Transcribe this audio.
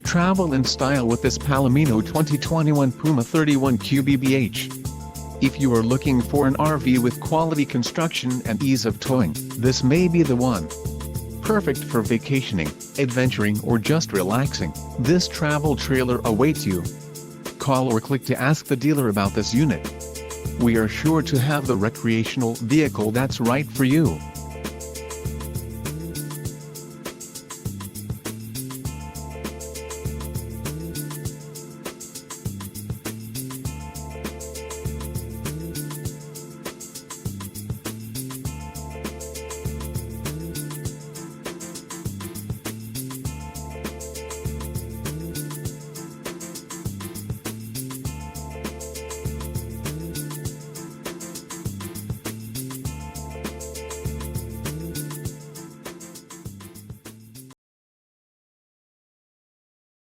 Travel in style with this Palomino 2021 Puma 31QBBH. If you are looking for an RV with quality construction and ease of towing, this may be the one. Perfect for vacationing, adventuring or just relaxing, this travel trailer awaits you. Call or click to ask the dealer about this unit. We are sure to have the recreational vehicle that's right for you.